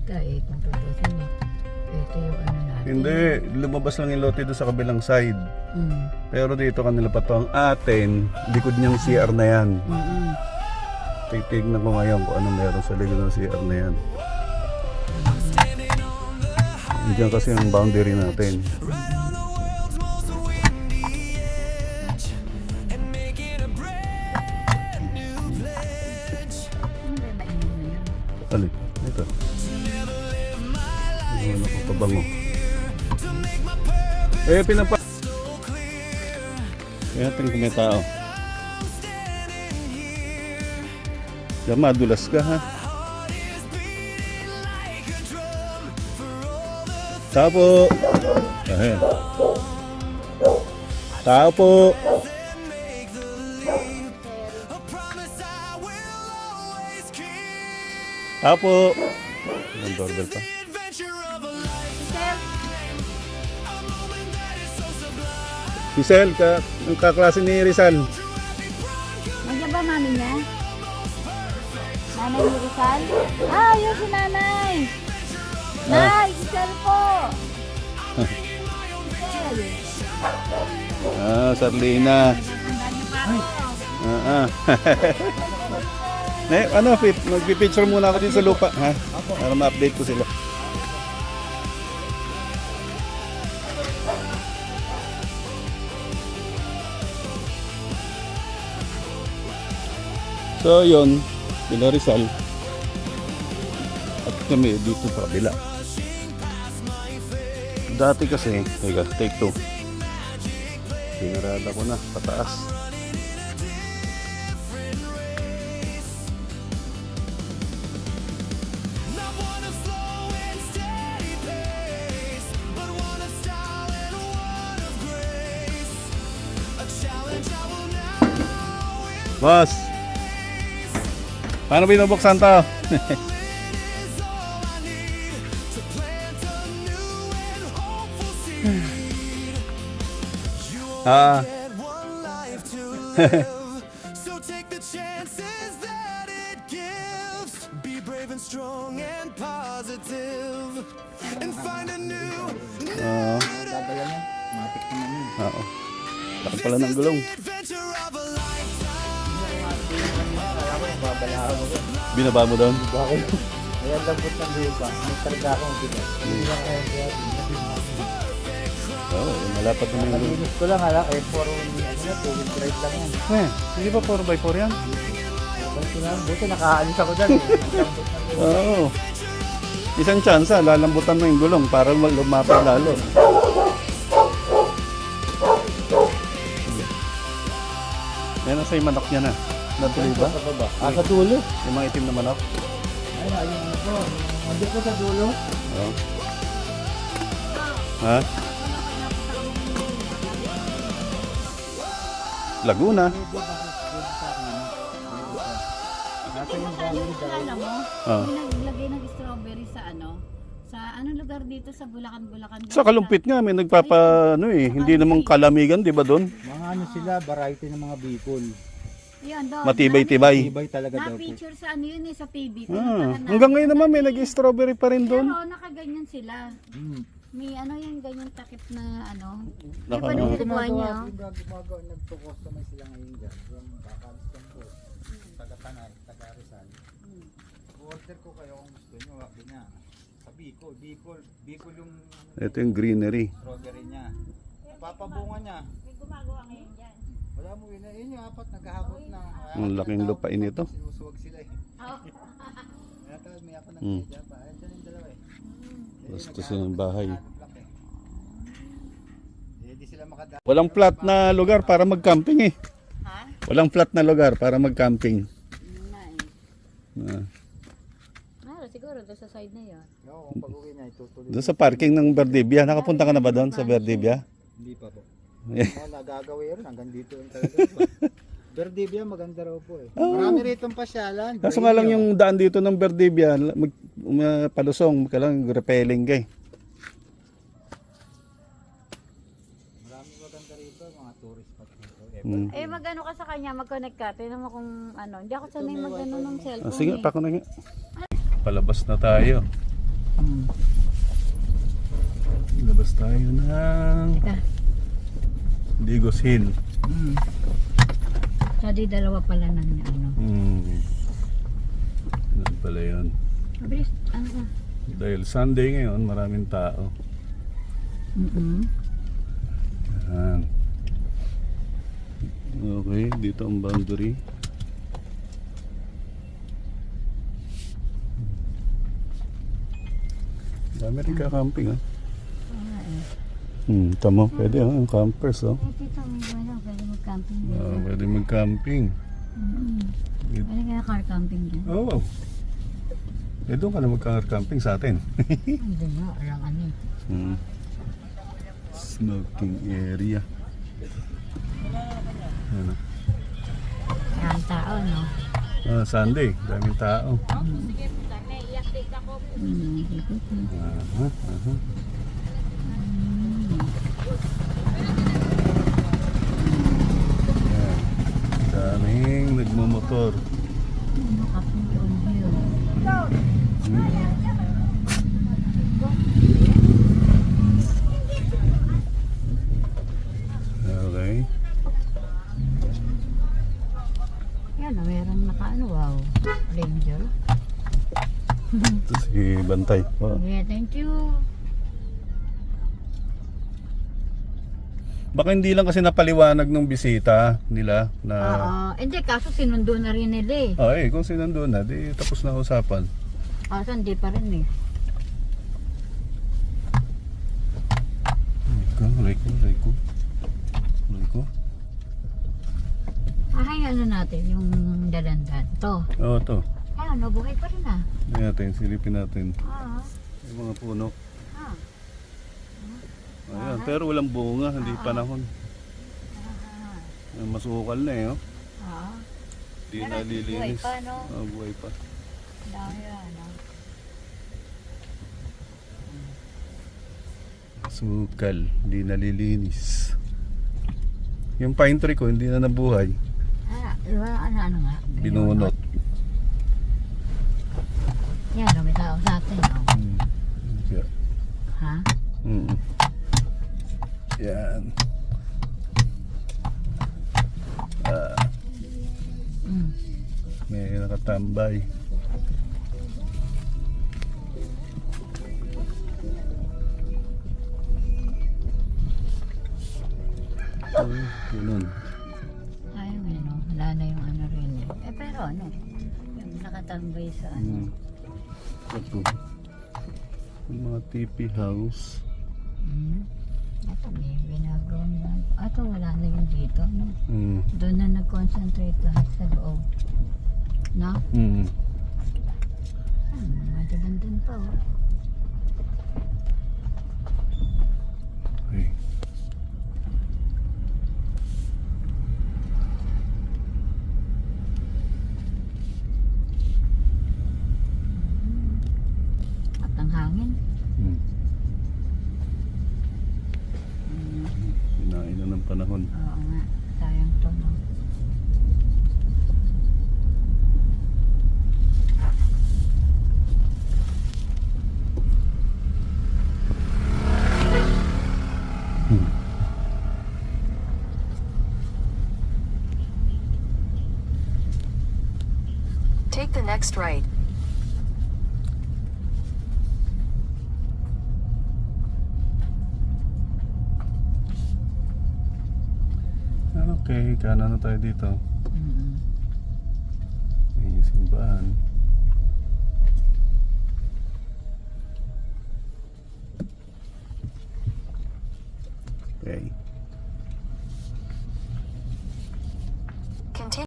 ka eh, kung tutusin eh. Ito yung ano natin. Hindi, lumabas lang yung lote doon sa kabilang side. Mm. Pero dito kanila pa to. Ang atin, likod niyang CR na yan. Mm-mm. Titignan ko ngayon kung ano meron sa likod ng CR na yan. Diyan kasi ang boundary natin. Alin? Ito. Ano ko pabango? Eh, pinapa... Kaya tingin kung may tao. Diyan madulas ka ha. Tao po. Ayan. Tao po. Tao po. Ang doorbell pa. Giselle, ang kaklase ni Rizal. Nandiyan ba mami niya? Nanay ni Rizal? Ah, yun si nanay! Nay, Rizal po! Rizal! Sarlina. Magpipicture muna ako din sa lupa, ha? Para ma-update ko sila. So yun, Bila Rizal. At kami dito sa kabila. Dati kasi, teka, take 2. Pinarada ko na, pataas. Boss! Paano binubuksan to? So take the chances that it gives. Be brave and strong and positive. And find a new Oo. Laki pala ng gulong. adventure of a lifetime. Binaba mo doon? Ayan lambot ng lupa. May targa akong bigat. Hindi lang kaya kaya. Oo, malapat na yung gulong. Malinis ko lang hala. Eh, puro two-wheel drive lang yan. Hindi ba 4x4 yan? Buti na. Buti nakaalis ako dyan. Lambot ng lupa. Oo. Isang chance lalambutan mo yung gulong para lumapit lalo. Yan ang sa'yo manok niya na. Natuloy ba? Sa baba. Sa dulo. Yung mga itim na manok? Ay, ayun ano po. Hindi po sa dulo. Oo. Ha? Laguna. Nasa yung Ano boundary yung kilala mo? Ah. May naglagay ng strawberry sa ano? Sa anong lugar dito sa Bulacan? Sa Kalumpit nga, may hindi namang kalamigan, di ba doon? mga ano sila, variety ng mga bicol. Yun, doon. Matibay-tibay. Ibay talaga daw po. Na-picture sa ano yun eh, sa PBT. Hanggang ngayon naman may nag-strawberry pa rin doon. Pero nakaganyan sila. May ano yung ganyan takip na ano. Di Naka- ba nung ginagawa niya? Gumagawa, nagpo-customize sila ngayon dyan. Yung kakalis ko po, taga-Tanay, taga-Rizal. Order ko kayo kung gusto nyo, wag na. Sa Bicol yung Ito yung greenery. strawberry niya. Napapabunga niya. May gumagawa ngayon dyan. Wala mo yun. Yun yung apat naghahabot na. Ang laking lupain ito. Sinusuwag sila eh. Kaya tawag may ako ng media pa. Ayan dyan yung dalawa eh. Gusto silang bahay. Di sila makadaan. Walang flat na lugar para mag-camping eh. Ha? Walang flat na lugar para mag-camping. Na eh. Ah. Siguro doon sa side na yun. No, kung pag-uwi niya, itutuloy. Doon sa parking ng Verdibia. Nakapunta ka na ba doon sa Verdibia? Hindi pa po. Eh. Nagagawin rin. Hanggang dito yung talaga. Verdibia maganda raw po eh. Marami rito pasyalan. Kaso nga lang yung daan dito ng Verdibia, palusong, kailangan repelling kay. Marami maganda rito, mga tourist spot dito. Eh magano ka sa kanya, mag-connect ka. Tignan mo kung ano. Hindi ako sanay mag-ano ng cellphone. Sige, eh. pako na nga. Palabas na tayo. Hmm. Labas tayo ng Teka. Digos Hill. Hmm. So, di dalawa pala ng ano. Ano pala yun? Mabilis, ano ka? Dahil Sunday ngayon, maraming tao. Yan. Okay, dito ang boundary. Dami rin ka-camping, ha? Ah, eh. Tamo, pwede, ha? Ang campers, oh. Eh, dito, may ano, pwede mag-camping dito. Pwede mag-camping. Pwede kaya car camping dyan? Oo. Eh, doon ka na mag-camping sa atin. Hindi nga, walang ano eh. Smoking area. Ano? Yan tao, no? Sunday, daming tao. Aha, aha. Yan. Daming nagmamotor. Nakapin on hill. Okay. Yan, meron naka-ano, wow. Ranger. Ito si Bantay. Oh. Yeah, thank you. Baka hindi lang kasi napaliwanag ng bisita nila na... Hindi, kaso sinundo na rin nila eh. Kung sinando na, di tapos na usapan. Kaso hindi pa rin eh. Reko. Ay, ano natin, yung dalandan. To. Oo, to. Ay, ano, buhay pa rin ah. Tingnan natin, silipin natin. Ah. Yung mga puno. Ah. Ayan, pero walang bunga, hindi panahon. Masukal na eh, oh. Ah. Hindi Pero nalilinis. buhay pa, no? Buhay pa. Dahil ano. Sukal, hindi nalilinis. Yung pine tree ko, hindi na nabuhay. Diba, ano nga? Binunot. Yan, may tao sa atin, oh. Yeah. Ha? Yan. May nakatambay. Ganun. Ayaw eh, no? Wala na yung ano rin eh. Pero ano, yung nakatambay sa ano. Ito. Yung mga TP house. Ito may binagawang bago. Ito wala na yung dito, no? Mm. Doon na nag-concentrate lahat sa loob. No? Madiban din pa, oh. Okay. At ang hangin. Hinain na ng panahon. Oo nga, sayang to, no? Take the next right. Okay, kanan na tayo dito. Mm-mm. May simbahan. Okay.